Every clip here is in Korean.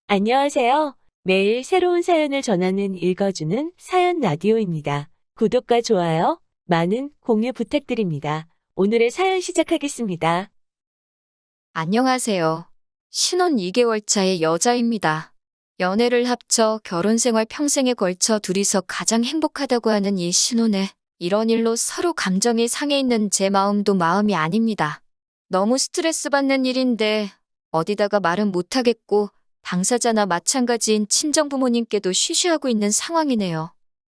안녕하세요. 매일 새로운 사연을 전하는 읽어주는 사연 라디오입니다. 구독과 좋아요, 많은 공유 부탁드립니다. 오늘의 사연 시작하겠습니다. 안녕하세요. 신혼 2개월 차의 여자입니다. 연애를 합쳐 결혼 생활 평생에 걸쳐 둘이서 가장 행복하다고 하는 이 신혼에 이런 일로 서로 감정이 상해 있는 제 마음도 마음이 아닙니다. 너무 스트레스 받는 일인데 어디다가 말은 못하겠고 당사자나 마찬가지인 친정 부모님께도 쉬쉬하고 있는 상황이네요.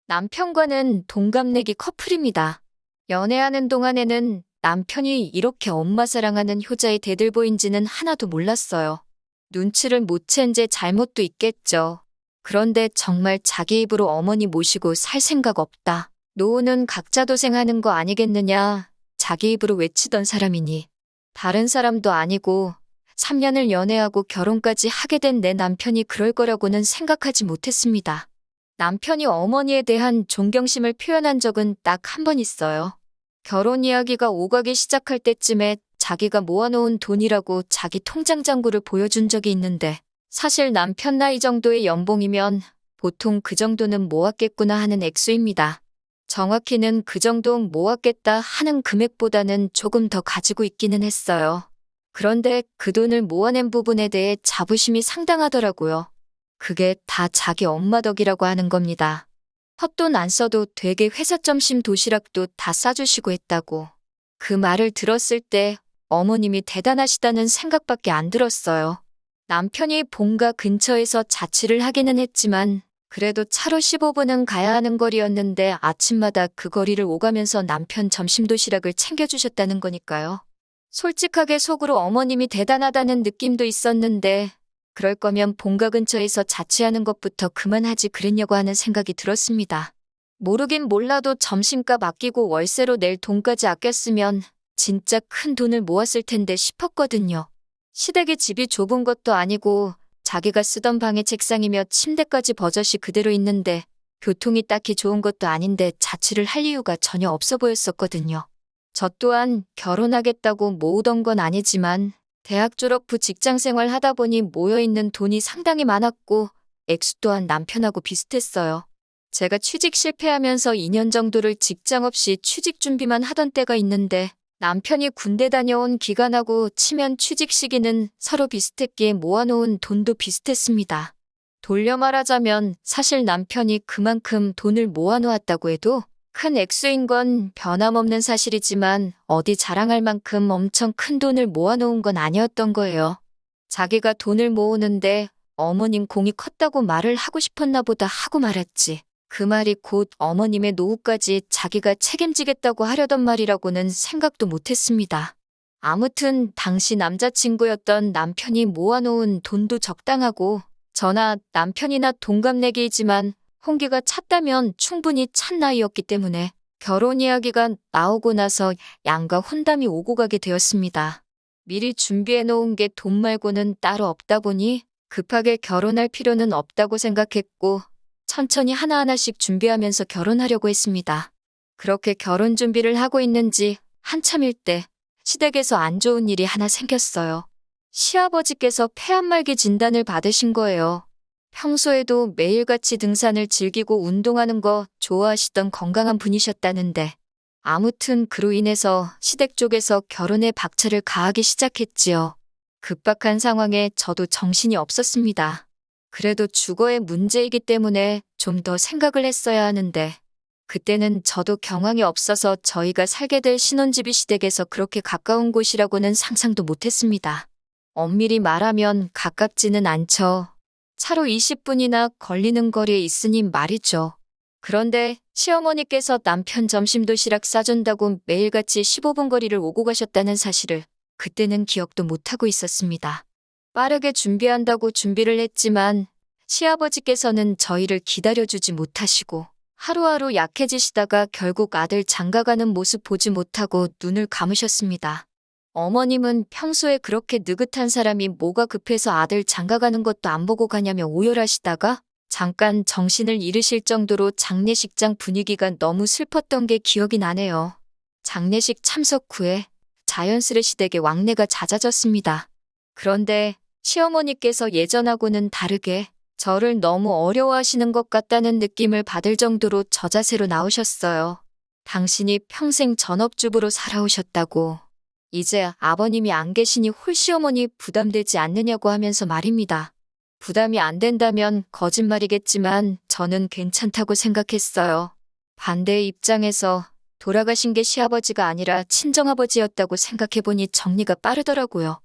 남편과는 동갑내기 커플입니다. 연애하는 동안에는 남편이 이렇게 엄마 사랑하는 효자의 대들보인지는 하나도 몰랐어요. 눈치를 못 챈 제 잘못도 있겠죠. 그런데 정말 자기 입으로 어머니 모시고 살 생각 없다. 노후는 각자 도생하는 거 아니겠느냐. 자기 입으로 외치던 사람이니. 다른 사람도 아니고 3년을 연애하고 결혼까지 하게 된 내 남편이 그럴 거라고는 생각하지 못했습니다. 남편이 어머니에 대한 존경심을 표현한 적은 딱 한 번 있어요. 결혼 이야기가 오가기 시작할 때쯤에 자기가 모아놓은 돈이라고 자기 통장 잔고를 보여준 적이 있는데 사실 남편 나이 정도의 연봉이면 보통 그 정도는 모았겠구나 하는 액수입니다. 정확히는 그 정도 모았겠다 하는 금액보다는 조금 더 가지고 있기는 했어요. 그런데 그 돈을 모아낸 부분에 대해 자부심이 상당하더라고요. 그게 다 자기 엄마 덕이라고 하는 겁니다. 헛돈 안 써도 되게 회사 점심 도시락도 다 싸주시고 했다고. 그 말을 들었을 때 어머님이 대단하시다는 생각밖에 안 들었어요. 남편이 본가 근처에서 자취를 하기는 했지만 그래도 차로 15분은 가야 하는 거리였는데 아침마다 그 거리를 오가면서 남편 점심 도시락을 챙겨주셨다는 거니까요. 솔직하게 속으로 어머님이 대단하다는 느낌도 있었는데 그럴 거면 본가 근처에서 자취하는 것부터 그만하지 그랬냐고 하는 생각이 들었습니다. 모르긴 몰라도 점심값 아끼고 월세로 낼 돈까지 아꼈으면 진짜 큰 돈을 모았을 텐데 싶었거든요. 시댁에 집이 좁은 것도 아니고 자기가 쓰던 방의 책상이며 침대까지 버젓이 그대로 있는데 교통이 딱히 좋은 것도 아닌데 자취를 할 이유가 전혀 없어 보였었거든요. 저 또한 결혼하겠다고 모으던 건 아니지만 대학 졸업 후 직장 생활 하다 보니 모여있는 돈이 상당히 많았고 액수 또한 남편하고 비슷했어요. 제가 취직 실패하면서 2년 정도를 직장 없이 취직 준비만 하던 때가 있는데 남편이 군대 다녀온 기간하고 치면 취직 시기는 서로 비슷했기에 모아놓은 돈도 비슷했습니다. 돌려 말하자면 사실 남편이 그만큼 돈을 모아놓았다고 해도 큰 액수인 건 변함없는 사실이지만 어디 자랑할 만큼 엄청 큰 돈을 모아놓은 건 아니었던 거예요. 자기가 돈을 모으는데 어머님 공이 컸다고 말을 하고 싶었나 보다 하고 말았지. 그 말이 곧 어머님의 노후까지 자기가 책임지겠다고 하려던 말이라고는 생각도 못했습니다. 아무튼 당시 남자친구였던 남편이 모아놓은 돈도 적당하고 저나 남편이나 동갑내기이지만 홍기가 찼다면 충분히 찬 나이였기 때문에 결혼 이야기가 나오고 나서 양가 혼담이 오고 가게 되었습니다. 미리 준비해 놓은 게 돈 말고는 따로 없다 보니 급하게 결혼할 필요는 없다고 생각했고 천천히 하나하나씩 준비하면서 결혼하려고 했습니다. 그렇게 결혼 준비를 하고 있는지 한참일 때 시댁에서 안 좋은 일이 하나 생겼어요. 시아버지께서 폐암말기 진단을 받으신 거예요. 평소에도 매일같이 등산을 즐기고 운동하는 거 좋아하시던 건강한 분이셨다는데 아무튼 그로 인해서 시댁 쪽에서 결혼에 박차를 가하기 시작했지요. 급박한 상황에 저도 정신이 없었습니다. 그래도 주거의 문제이기 때문에 좀 더 생각을 했어야 하는데 그때는 저도 경황이 없어서 저희가 살게 될 신혼집이 시댁에서 그렇게 가까운 곳이라고는 상상도 못했습니다. 엄밀히 말하면 가깝지는 않죠. 차로 20분이나 걸리는 거리에 있으니 말이죠. 그런데 시어머니께서 남편 점심 도시락 싸준다고 매일같이 15분 거리를 오고 가셨다는 사실을 그때는 기억도 못하고 있었습니다. 빠르게 준비한다고 준비를 했지만 시아버지께서는 저희를 기다려주지 못하시고 하루하루 약해지시다가 결국 아들 장가가는 모습 보지 못하고 눈을 감으셨습니다. 어머님은 평소에 그렇게 느긋한 사람이 뭐가 급해서 아들 장가가는 것도 안 보고 가냐며 오열하시다가 잠깐 정신을 잃으실 정도로 장례식장 분위기가 너무 슬펐던 게 기억이 나네요. 장례식 참석 후에 자연스레 시댁에 왕래가 잦아졌습니다. 그런데 시어머니께서 예전하고는 다르게 저를 너무 어려워하시는 것 같다는 느낌을 받을 정도로 저자세로 나오셨어요. 당신이 평생 전업주부로 살아오셨다고. 이제 아버님이 안 계시니 홀시어머니 부담되지 않느냐고 하면서 말입니다. 부담이 안 된다면 거짓말이겠지만 저는 괜찮다고 생각했어요. 반대의 입장에서 돌아가신 게 시아버지가 아니라 친정아버지였다고 생각해보니 정리가 빠르더라고요.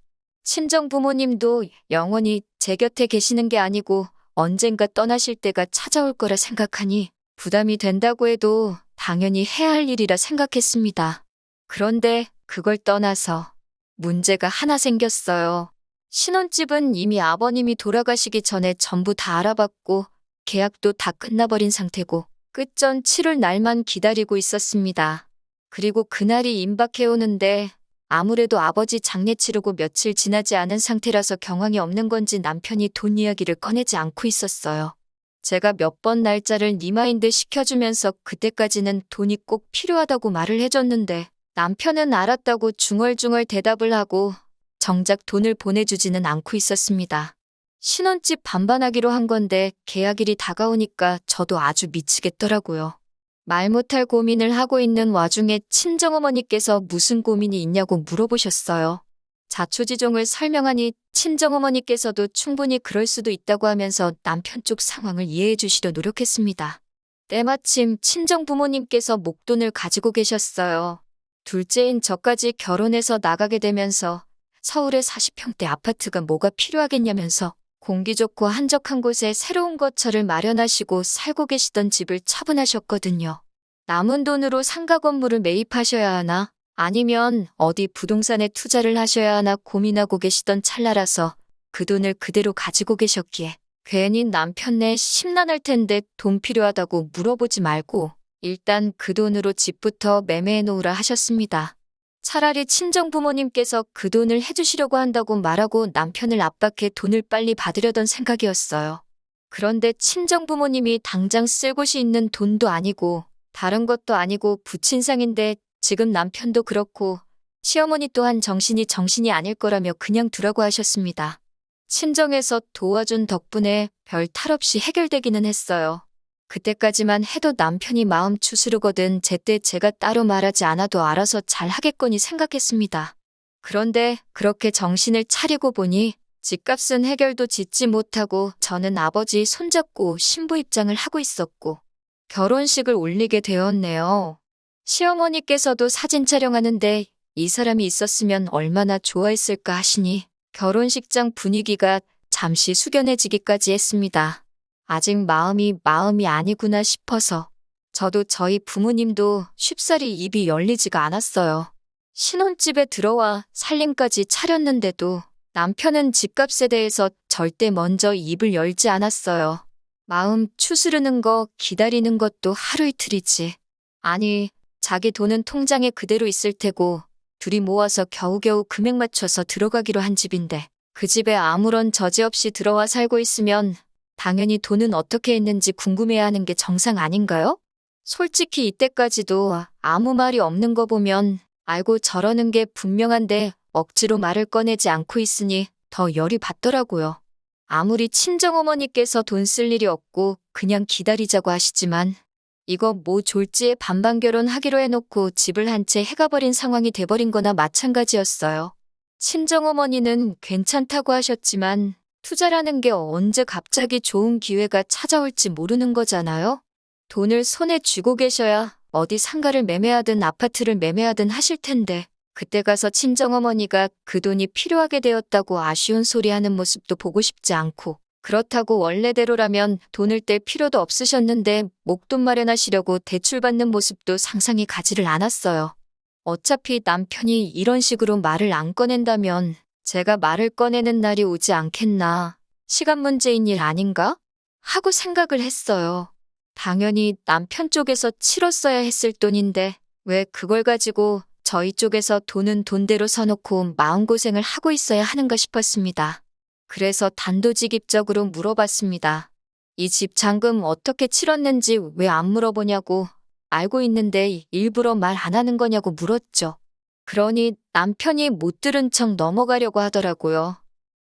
친정부모님도 영원히 제 곁에 계시는 게 아니고 언젠가 떠나실 때가 찾아올 거라 생각하니 부담이 된다고 해도 당연히 해야 할 일이라 생각했습니다. 그런데 그걸 떠나서 문제가 하나 생겼어요. 신혼집은 이미 아버님이 돌아가시기 전에 전부 다 알아봤고 계약도 다 끝나버린 상태고 끝전 치를 날만 기다리고 있었습니다. 그리고 그날이 임박해오는데 아무래도 아버지 장례 치르고 며칠 지나지 않은 상태라서 경황이 없는 건지 남편이 돈 이야기를 꺼내지 않고 있었어요. 제가 몇 번 날짜를 리마인드 시켜주면서 그때까지는 돈이 꼭 필요하다고 말을 해줬는데 남편은 알았다고 중얼중얼 대답을 하고 정작 돈을 보내주지는 않고 있었습니다. 신혼집 반반하기로 한 건데 계약일이 다가오니까 저도 아주 미치겠더라고요. 말 못할 고민을 하고 있는 와중에 친정어머니께서 무슨 고민이 있냐고 물어보셨어요. 자초지종을 설명하니 친정어머니께서도 충분히 그럴 수도 있다고 하면서 남편 쪽 상황을 이해해 주시려 노력했습니다. 때마침 친정부모님께서 목돈을 가지고 계셨어요. 둘째인 저까지 결혼해서 나가게 되면서 서울에 40평대 아파트가 뭐가 필요하겠냐면서 공기 좋고 한적한 곳에 새로운 거처를 마련하시고 살고 계시던 집을 처분하셨거든요. 남은 돈으로 상가 건물을 매입하셔야 하나 아니면 어디 부동산에 투자를 하셔야 하나 고민하고 계시던 찰나라서 그 돈을 그대로 가지고 계셨기에 괜히 남편네 심란할 텐데 돈 필요하다고 물어보지 말고 일단 그 돈으로 집부터 매매해 놓으라 하셨습니다. 차라리 친정부모님께서 그 돈을 해주시려고 한다고 말하고 남편을 압박해 돈을 빨리 받으려던 생각이었어요. 그런데 친정부모님이 당장 쓸 곳이 있는 돈도 아니고 다른 것도 아니고 부친상인데 지금 남편도 그렇고 시어머니 또한 정신이 아닐 거라며 그냥 두라고 하셨습니다. 친정에서 도와준 덕분에 별 탈 없이 해결되기는 했어요. 그때까지만 해도 남편이 마음 추스르거든 제때 제가 따로 말하지 않아도 알아서 잘 하겠거니 생각했습니다. 그런데 그렇게 정신을 차리고 보니 집값은 해결도 짓지 못하고 저는 아버지 손잡고 신부 입장을 하고 있었고 결혼식을 올리게 되었네요. 시어머니께서도 사진 촬영하는데 이 사람이 있었으면 얼마나 좋아했을까 하시니 결혼식장 분위기가 잠시 숙연해지기까지 했습니다. 아직 마음이 아니구나 싶어서 저도 저희 부모님도 쉽사리 입이 열리지가 않았어요. 신혼집에 들어와 살림까지 차렸는데도 남편은 집값에 대해서 절대 먼저 입을 열지 않았어요. 마음 추스르는 거 기다리는 것도 하루 이틀이지. 아니, 자기 돈은 통장에 그대로 있을 테고 둘이 모아서 겨우겨우 금액 맞춰서 들어가기로 한 집인데 그 집에 아무런 저지 없이 들어와 살고 있으면 당연히 돈은 어떻게 했는지 궁금해야 하는 게 정상 아닌가요? 솔직히 이때까지도 아무 말이 없는 거 보면 알고 저러는 게 분명한데 억지로 말을 꺼내지 않고 있으니 더 열이 받더라고요. 아무리 친정어머니께서 돈 쓸 일이 없고 그냥 기다리자고 하시지만 이거 뭐 졸지에 반반 결혼하기로 해놓고 집을 한 채 해가버린 상황이 돼버린 거나 마찬가지였어요. 친정어머니는 괜찮다고 하셨지만 투자라는 게 언제 갑자기 좋은 기회가 찾아올지 모르는 거잖아요. 돈을 손에 쥐고 계셔야 어디 상가를 매매하든 아파트를 매매하든 하실 텐데 그때 가서 친정어머니가 그 돈이 필요하게 되었다고 아쉬운 소리 하는 모습도 보고 싶지 않고 그렇다고 원래대로라면 돈을 뗄 필요도 없으셨는데 목돈 마련하시려고 대출받는 모습도 상상이 가지를 않았어요. 어차피 남편이 이런 식으로 말을 안 꺼낸다면 제가 말을 꺼내는 날이 오지 않겠나. 시간 문제인 일 아닌가? 하고 생각을 했어요. 당연히 남편 쪽에서 치렀어야 했을 돈인데 왜 그걸 가지고 저희 쪽에서 돈은 돈대로 서놓고 마음고생을 하고 있어야 하는가 싶었습니다. 그래서 단도직입적으로 물어봤습니다. 이 집 잔금 어떻게 치렀는지 왜 안 물어보냐고 알고 있는데 일부러 말 안 하는 거냐고 물었죠. 그러니 남편이 못 들은 척 넘어가려고 하더라고요.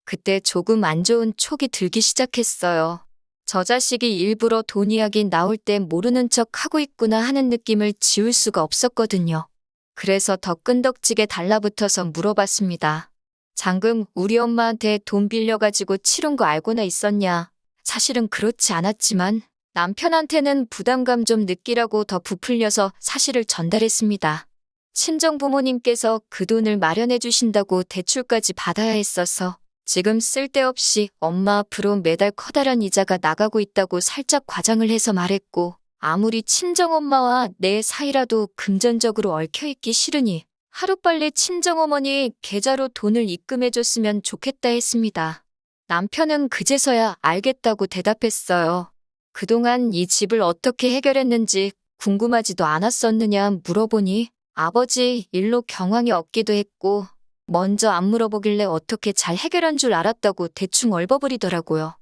그때 조금 안 좋은 촉이 들기 시작했어요. 저 자식이 일부러 돈 이야기 나올 때 모르는 척 하고 있구나 하는 느낌을 지울 수가 없었거든요. 그래서 더 끈덕지게 달라붙어서 물어봤습니다. 장금 우리 엄마한테 돈 빌려가지고 치른 거 알고나 있었냐? 사실은 그렇지 않았지만 남편한테는 부담감 좀 느끼라고 더 부풀려서 사실을 전달했습니다. 친정 부모님께서 그 돈을 마련해 주신다고 대출까지 받아야 했어서 지금 쓸데없이 엄마 앞으로 매달 커다란 이자가 나가고 있다고 살짝 과장을 해서 말했고, 아무리 친정엄마와 내 사이라도 금전적으로 얽혀있기 싫으니 하루빨리 친정어머니 계좌로 돈을 입금해줬으면 좋겠다 했습니다. 남편은 그제서야 알겠다고 대답했어요. 그동안 이 집을 어떻게 해결했는지 궁금하지도 않았었느냐 물어보니 아버지 일로 경황이 없기도 했고 먼저 안 물어보길래 어떻게 잘 해결한 줄 알았다고 대충 얼버무리더라고요.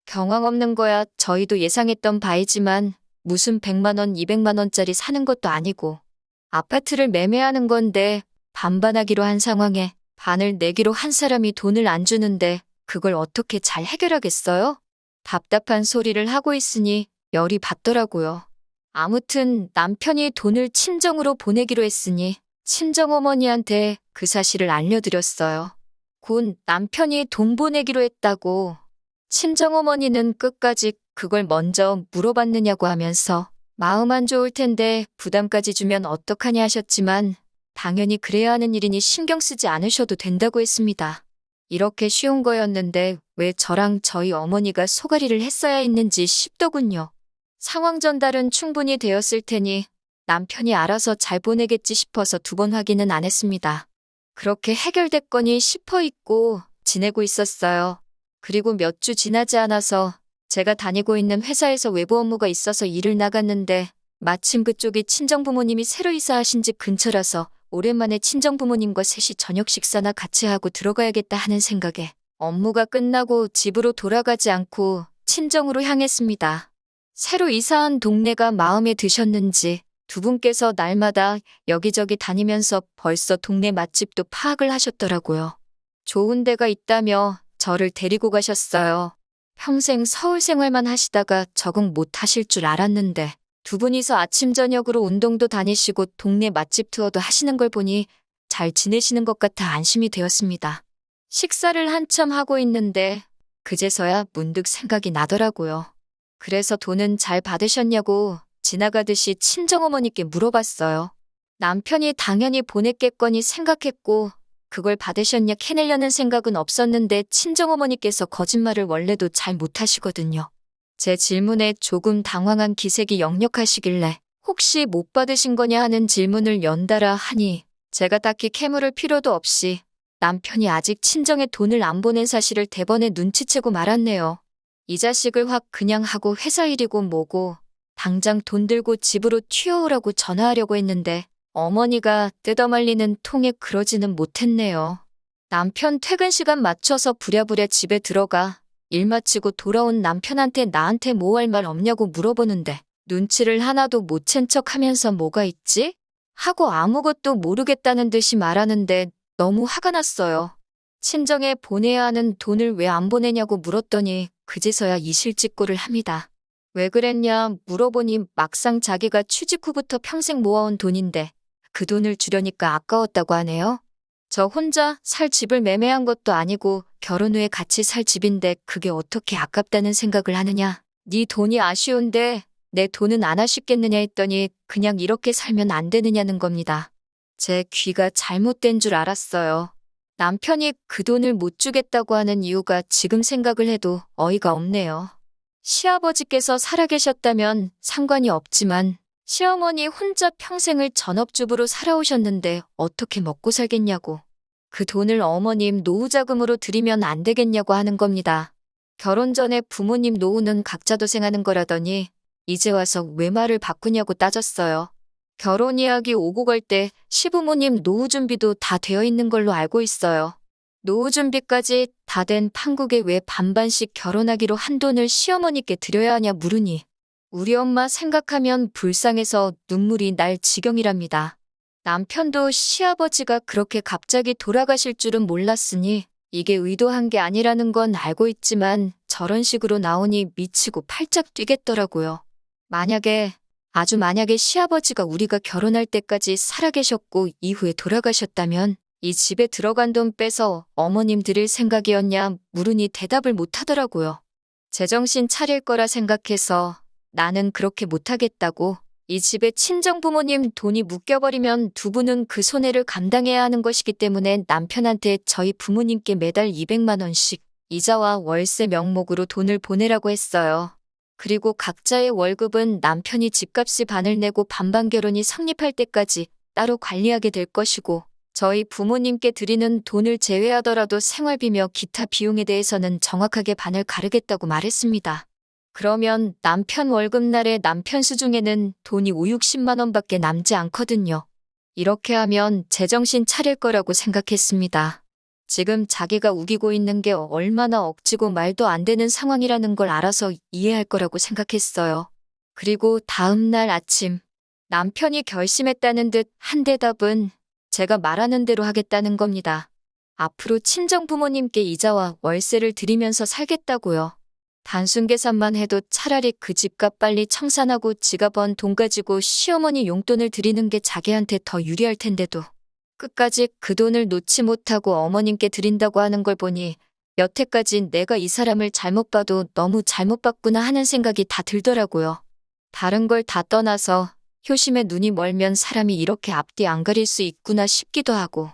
경황 없는 거야 저희도 예상했던 바이지만 무슨 100만 원, 200만 원짜리 사는 것도 아니고 아파트를 매매하는 건데 반반하기로 한 상황에 반을 내기로 한 사람이 돈을 안 주는데 그걸 어떻게 잘 해결하겠어요? 답답한 소리를 하고 있으니 열이 받더라고요. 아무튼 남편이 돈을 친정으로 보내기로 했으니 친정어머니한테 그 사실을 알려드렸어요. 곧 남편이 돈 보내기로 했다고 친정어머니는 끝까지 그걸 먼저 물어봤느냐고 하면서 마음 안 좋을 텐데 부담까지 주면 어떡하냐 하셨지만 당연히 그래야 하는 일이니 신경 쓰지 않으셔도 된다고 했습니다. 이렇게 쉬운 거였는데 왜 저랑 저희 어머니가 소가리를 했어야 했는지 싶더군요. 상황 전달은 충분히 되었을 테니 남편이 알아서 잘 보내겠지 싶어서 2번 확인은 안 했습니다. 그렇게 해결됐거니 싶어 있고 지내고 있었어요. 그리고 몇 주 지나지 않아서 제가 다니고 있는 회사에서 외부 업무가 있어서 일을 나갔는데 마침 그쪽이 친정부모님이 새로 이사하신 집 근처라서 오랜만에 친정부모님과 셋이 저녁 식사나 같이 하고 들어가야겠다 하는 생각에 업무가 끝나고 집으로 돌아가지 않고 친정으로 향했습니다. 새로 이사한 동네가 마음에 드셨는지 두 분께서 날마다 여기저기 다니면서 벌써 동네 맛집도 파악을 하셨더라고요. 좋은 데가 있다며 저를 데리고 가셨어요. 평생 서울 생활만 하시다가 적응 못 하실 줄 알았는데 두 분이서 아침 저녁으로 운동도 다니시고 동네 맛집 투어도 하시는 걸 보니 잘 지내시는 것 같아 안심이 되었습니다. 식사를 한참 하고 있는데 그제서야 문득 생각이 나더라고요. 그래서 돈은 잘 받으셨냐고 지나가듯이 친정어머니께 물어봤어요. 남편이 당연히 보냈겠거니 생각했고 그걸 받으셨냐 캐내려는 생각은 없었는데 친정어머니께서 거짓말을 원래도 잘 못하시거든요. 제 질문에 조금 당황한 기색이 역력하시길래 혹시 못 받으신 거냐 하는 질문을 연달아 하니 제가 딱히 캐물을 필요도 없이 남편이 아직 친정에 돈을 안 보낸 사실을 대번에 눈치채고 말았네요. 이 자식을 확 그냥 하고 회사 일이고 뭐고 당장 돈 들고 집으로 튀어오라고 전화하려고 했는데 어머니가 뜯어말리는 통에 그러지는 못했네요. 남편 퇴근 시간 맞춰서 부랴부랴 집에 들어가 일 마치고 돌아온 남편한테 나한테 뭐 할 말 없냐고 물어보는데 눈치를 하나도 못 챈 척 하면서 뭐가 있지? 하고 아무것도 모르겠다는 듯이 말하는데 너무 화가 났어요. 친정에 보내야 하는 돈을 왜 안 보내냐고 물었더니 그제서야 이실직고를 합니다. 왜 그랬냐 물어보니 막상 자기가 취직 후부터 평생 모아온 돈인데 그 돈을 주려니까 아까웠다고 하네요. 저 혼자 살 집을 매매한 것도 아니고 결혼 후에 같이 살 집인데 그게 어떻게 아깝다는 생각을 하느냐. 네 돈이 아쉬운데 내 돈은 안 아쉽겠느냐 했더니 그냥 이렇게 살면 안 되느냐는 겁니다. 제 귀가 잘못된 줄 알았어요. 남편이 그 돈을 못 주겠다고 하는 이유가 지금 생각을 해도 어이가 없네요. 시아버지께서 살아계셨다면 상관이 없지만 시어머니 혼자 평생을 전업주부로 살아오셨는데 어떻게 먹고 살겠냐고. 그 돈을 어머님 노후자금으로 드리면 안 되겠냐고 하는 겁니다. 결혼 전에 부모님 노후는 각자 도생하는 거라더니 이제 와서 왜 말을 바꾸냐고 따졌어요. 결혼 이야기 오고 갈 때 시부모님 노후 준비도 다 되어 있는 걸로 알고 있어요. 노후 준비까지 다 된 판국에 왜 반반씩 결혼하기로 한 돈을 시어머니께 드려야 하냐 물으니 우리 엄마 생각하면 불쌍해서 눈물이 날 지경이랍니다. 남편도 시아버지가 그렇게 갑자기 돌아가실 줄은 몰랐으니 이게 의도한 게 아니라는 건 알고 있지만 저런 식으로 나오니 미치고 팔짝 뛰겠더라고요. 아주 만약에 시아버지가 우리가 결혼할 때까지 살아계셨고 이후에 돌아가셨다면 이 집에 들어간 돈 빼서 어머님 드릴 생각이었냐 물으니 대답을 못 하더라고요. 제정신 차릴 거라 생각해서 나는 그렇게 못하겠다고, 이 집에 친정부모님 돈이 묶여버리면 두 분은 그 손해를 감당해야 하는 것이기 때문에 남편한테 저희 부모님께 매달 200만 원씩 이자와 월세 명목으로 돈을 보내라고 했어요. 그리고 각자의 월급은 남편이 집값이 반을 내고 반반 결혼이 성립할 때까지 따로 관리하게 될 것이고, 저희 부모님께 드리는 돈을 제외하더라도 생활비며 기타 비용에 대해서는 정확하게 반을 가르겠다고 말했습니다. 그러면 남편 월급날에 남편 수중에는 돈이 5, 60만 원밖에 남지 않거든요. 이렇게 하면 제정신 차릴 거라고 생각했습니다. 지금 자기가 우기고 있는 게 얼마나 억지고 말도 안 되는 상황이라는 걸 알아서 이해할 거라고 생각했어요. 그리고 다음 날 아침, 남편이 결심했다는 듯 한 대답은 제가 말하는 대로 하겠다는 겁니다. 앞으로 친정부모님께 이자와 월세를 드리면서 살겠다고요. 단순 계산만 해도 차라리 그 집값 빨리 청산하고 지가 번 돈 가지고 시어머니 용돈을 드리는 게 자기한테 더 유리할 텐데도 끝까지 그 돈을 놓지 못하고 어머님께 드린다고 하는 걸 보니 여태까지 내가 이 사람을 잘못 봐도 너무 잘못 봤구나 하는 생각이 다 들더라고요. 다른 걸 다 떠나서 효심에 눈이 멀면 사람이 이렇게 앞뒤 안 가릴 수 있구나 싶기도 하고,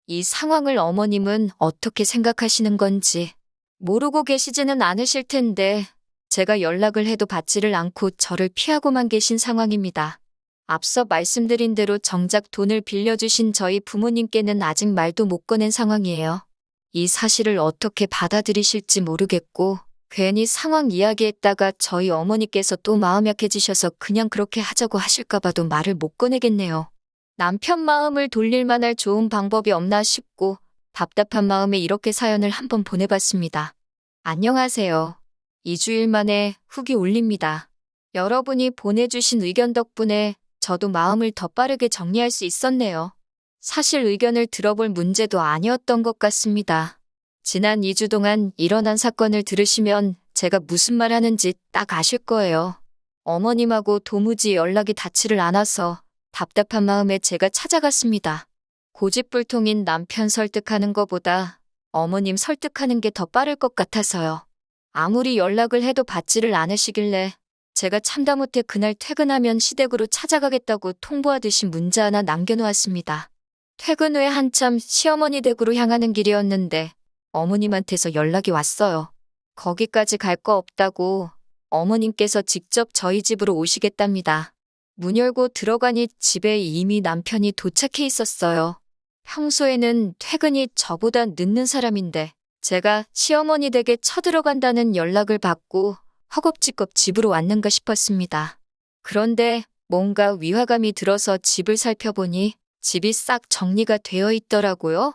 이 상황을 어머님은 어떻게 생각하시는 건지 모르고 계시지는 않으실 텐데 제가 연락을 해도 받지를 않고 저를 피하고만 계신 상황입니다. 앞서 말씀드린 대로 정작 돈을 빌려주신 저희 부모님께는 아직 말도 못 꺼낸 상황이에요. 이 사실을 어떻게 받아들이실지 모르겠고 괜히 상황 이야기했다가 저희 어머니께서 또 마음 약해지셔서 그냥 그렇게 하자고 하실까 봐도 말을 못 꺼내겠네요. 남편 마음을 돌릴 만할 좋은 방법이 없나 싶고 답답한 마음에 이렇게 사연을 한번 보내봤습니다. 안녕하세요. 2주일 만에 후기 올립니다. 여러분이 보내주신 의견 덕분에 저도 마음을 더 빠르게 정리할 수 있었네요. 사실 의견을 들어볼 문제도 아니었던 것 같습니다. 지난 2주 동안 일어난 사건을 들으시면 제가 무슨 말 하는지 딱 아실 거예요. 어머님하고 도무지 연락이 닿지를 않아서 답답한 마음에 제가 찾아갔습니다. 고집불통인 남편 설득하는 것보다 어머님 설득하는 게 더 빠를 것 같아서요. 아무리 연락을 해도 받지를 않으시길래 제가 참다 못해 그날 퇴근하면 시댁으로 찾아가겠다고 통보하듯이 문자 하나 남겨놓았습니다. 퇴근 후에 한참 시어머니 댁으로 향하는 길이었는데 어머님한테서 연락이 왔어요. 거기까지 갈 거 없다고 어머님께서 직접 저희 집으로 오시겠답니다. 문 열고 들어가니 집에 이미 남편이 도착해 있었어요. 평소에는 퇴근이 저보다 늦는 사람인데 제가 시어머니 댁에 쳐들어간다는 연락을 받고 허겁지겁 집으로 왔는가 싶었습니다. 그런데 뭔가 위화감이 들어서 집을 살펴보니 집이 싹 정리가 되어 있더라고요.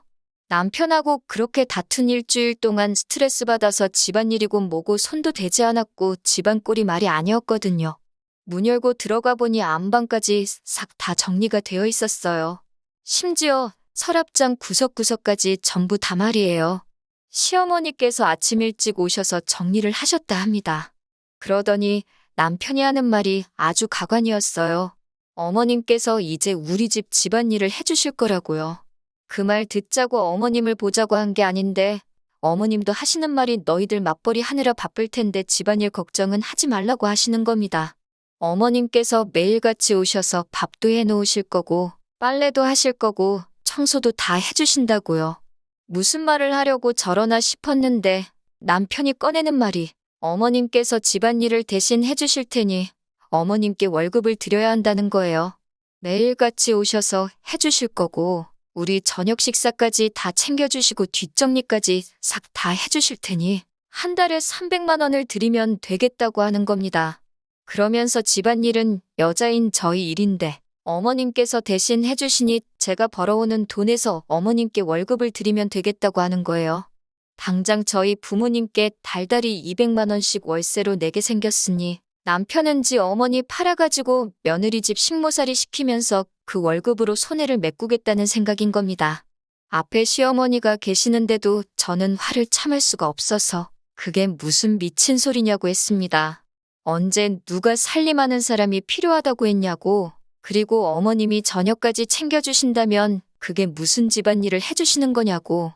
남편하고 그렇게 다툰 일주일 동안 스트레스 받아서 집안일이고 뭐고 손도 대지 않았고 집안 꼴이 말이 아니었거든요. 문 열고 들어가 보니 안방까지 싹 다 정리가 되어 있었어요. 심지어 서랍장 구석구석까지 전부 다 말이에요. 시어머니께서 아침 일찍 오셔서 정리를 하셨다 합니다. 그러더니 남편이 하는 말이 아주 가관이었어요. 어머님께서 이제 우리 집 집안일을 해주실 거라고요. 그 말 듣자고 어머님을 보자고 한 게 아닌데 어머님도 하시는 말이 너희들 맞벌이 하느라 바쁠 텐데 집안일 걱정은 하지 말라고 하시는 겁니다. 어머님께서 매일같이 오셔서 밥도 해놓으실 거고 빨래도 하실 거고 청소도 다 해주신다고요. 무슨 말을 하려고 저러나 싶었는데 남편이 꺼내는 말이 어머님께서 집안일을 대신 해주실 테니 어머님께 월급을 드려야 한다는 거예요. 매일같이 오셔서 해주실 거고 우리 저녁 식사까지 다 챙겨주시고 뒷정리까지 싹 다 해주실 테니 한 달에 300만 원을 드리면 되겠다고 하는 겁니다. 그러면서 집안일은 여자인 저희 일인데 어머님께서 대신 해주시니 제가 벌어오는 돈에서 어머님께 월급을 드리면 되겠다고 하는 거예요. 당장 저희 부모님께 달달이 200만 원씩 월세로 내게 생겼으니 남편은 지 어머니 팔아가지고 며느리 집 식모살이 시키면서 그 월급으로 손해를 메꾸겠다는 생각인 겁니다. 앞에 시어머니가 계시는데도 저는 화를 참을 수가 없어서 그게 무슨 미친 소리냐고 했습니다. 언제 누가 살림하는 사람이 필요하다고 했냐고. 그리고 어머님이 저녁까지 챙겨주신다면 그게 무슨 집안일을 해주시는 거냐고.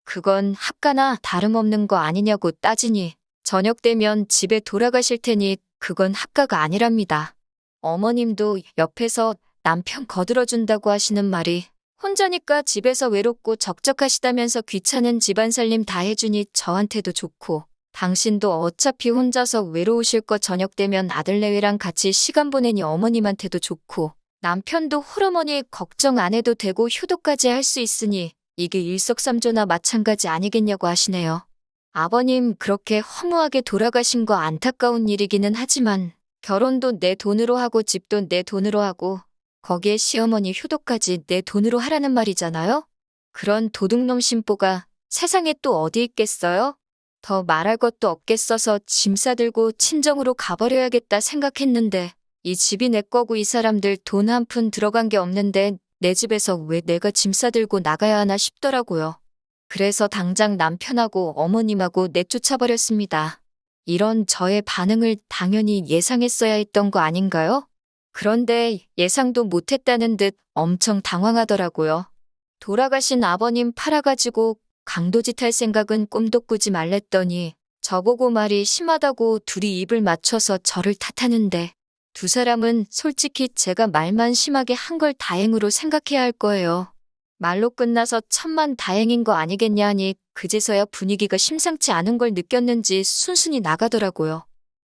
그건 합가나 다름없는 거 아니냐고 따지니 저녁 되면 집에 돌아가실 테니 그건 합가가 아니랍니다. 어머님도 옆에서 남편 거들어준다고 하시는 말이 혼자니까 집에서 외롭고 적적하시다면서 귀찮은 집안 살림 다 해주니 저한테도 좋고 당신도 어차피 혼자서 외로우실 거 저녁 되면 아들내외랑 같이 시간 보내니 어머님한테도 좋고 남편도 홀어머니 걱정 안 해도 되고 효도까지 할 수 있으니 이게 일석삼조나 마찬가지 아니겠냐고 하시네요. 아버님 그렇게 허무하게 돌아가신 거 안타까운 일이기는 하지만 결혼도 내 돈으로 하고 집도 내 돈으로 하고 거기에 시어머니 효도까지 내 돈으로 하라는 말이잖아요? 그런 도둑놈 심보가 세상에 또 어디 있겠어요? 더 말할 것도 없겠어서 짐 싸들고 친정으로 가버려야겠다 생각했는데 이 집이 내 거고 이 사람들 돈 한 푼 들어간 게 없는데 내 집에서 왜 내가 짐 싸들고 나가야 하나 싶더라고요. 그래서 당장 남편하고 어머님하고 내쫓아버렸습니다. 이런 저의 반응을 당연히 예상했어야 했던 거 아닌가요? 그런데 예상도 못했다는 듯 엄청 당황하더라고요. 돌아가신 아버님 팔아가지고 강도짓 할 생각은 꿈도 꾸지 말랬더니 저보고 말이 심하다고 둘이 입을 맞춰서 저를 탓하는데 두 사람은 솔직히 제가 말만 심하게 한 걸 다행으로 생각해야 할 거예요. 말로 끝나서 천만 다행인 거 아니겠냐 하니 그제서야 분위기가 심상치 않은 걸 느꼈는지 순순히 나가더라고요.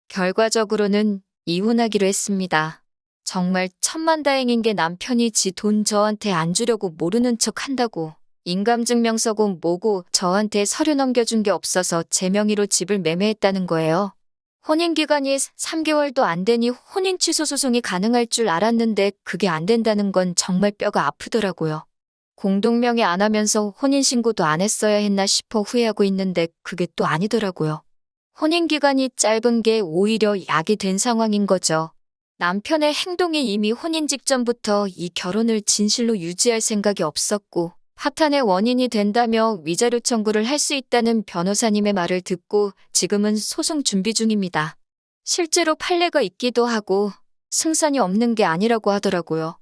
결과적으로는 이혼하기로 했습니다. 정말 천만다행인 게 남편이 지 돈 저한테 안 주려고 모르는 척 한다고. 인감증명서고 뭐고 저한테 서류 넘겨준 게 없어서 제 명의로 집을 매매했다는 거예요. 혼인기간이 3개월도 안 되니 혼인 취소 소송이 가능할 줄 알았는데 그게 안 된다는 건 정말 뼈가 아프더라고요. 공동명의 안 하면서 혼인신고도 안 했어야 했나 싶어 후회하고 있는데 그게 또 아니더라고요. 혼인기간이 짧은 게 오히려 약이 된 상황인 거죠. 남편의 행동이 이미 혼인 직전부터 이 결혼을 진실로 유지할 생각이 없었고 파탄의 원인이 된다며 위자료 청구를 할 수 있다는 변호사님의 말을 듣고 지금은 소송 준비 중입니다. 실제로 판례가 있기도 하고 승산이 없는 게 아니라고 하더라고요.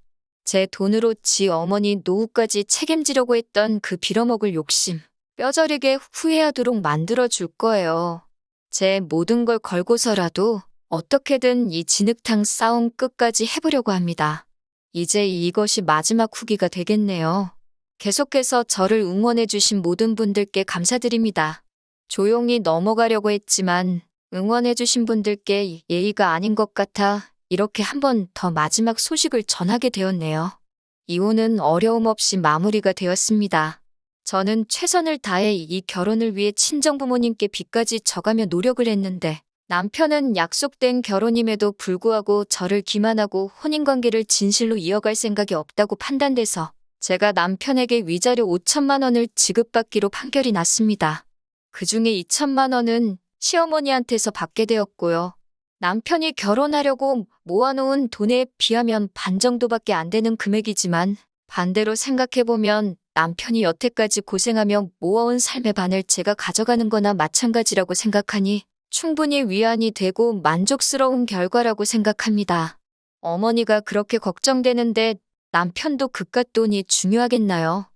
제 돈으로 지 어머니 노후까지 책임지려고 했던 그 빌어먹을 욕심 뼈저리게 후회하도록 만들어줄 거예요. 제 모든 걸 걸고서라도 어떻게든 이 진흙탕 싸움 끝까지 해보려고 합니다. 이제 이것이 마지막 후기가 되겠네요. 계속해서 저를 응원해주신 모든 분들께 감사드립니다. 조용히 넘어가려고 했지만 응원해주신 분들께 예의가 아닌 것 같아 이렇게 한 번 더 마지막 소식을 전하게 되었네요. 이혼은 어려움 없이 마무리가 되었습니다. 저는 최선을 다해 이 결혼을 위해 친정부모님께 빚까지 져가며 노력을 했는데 남편은 약속된 결혼임에도 불구하고 저를 기만하고 혼인관계를 진실로 이어갈 생각이 없다고 판단돼서 제가 남편에게 위자료 5천만 원을 지급받기로 판결이 났습니다. 그중에 2천만 원은 시어머니한테서 받게 되었고요. 남편이 결혼하려고 모아놓은 돈에 비하면 반 정도밖에 안 되는 금액이지만 반대로 생각해보면 남편이 여태까지 고생하며 모아온 삶의 반을 제가 가져가는 거나 마찬가지라고 생각하니 충분히 위안이 되고 만족스러운 결과라고 생각합니다. 어머니가 그렇게 걱정되는데 남편도 그깟 돈이 중요하겠나요?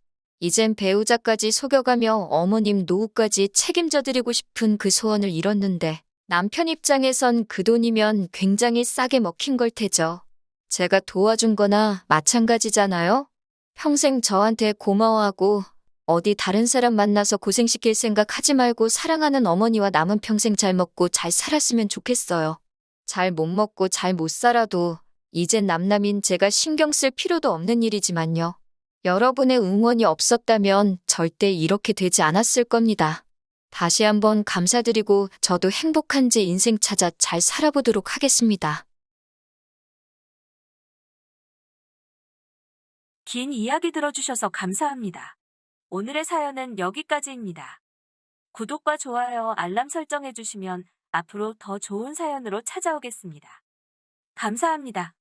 이젠 배우자까지 속여가며 어머님 노후까지 책임져드리고 싶은 그 소원을 이뤘는데 남편 입장에선 그 돈이면 굉장히 싸게 먹힌 걸 테죠. 제가 도와준 거나 마찬가지잖아요? 평생 저한테 고마워하고 어디 다른 사람 만나서 고생시킬 생각 하지 말고 사랑하는 어머니와 남은 평생 잘 먹고 잘 살았으면 좋겠어요. 잘 못 먹고 잘 못 살아도 이젠 남남인 제가 신경 쓸 필요도 없는 일이지만요. 여러분의 응원이 없었다면 절대 이렇게 되지 않았을 겁니다. 다시 한번 감사드리고 저도 행복한 제 인생 찾아 잘 살아보도록 하겠습니다. 긴 이야기 들어주셔서 감사합니다. 오늘의 사연은 여기까지입니다. 구독과 좋아요, 알람 설정해주시면 앞으로 더 좋은 사연으로 찾아오겠습니다. 감사합니다.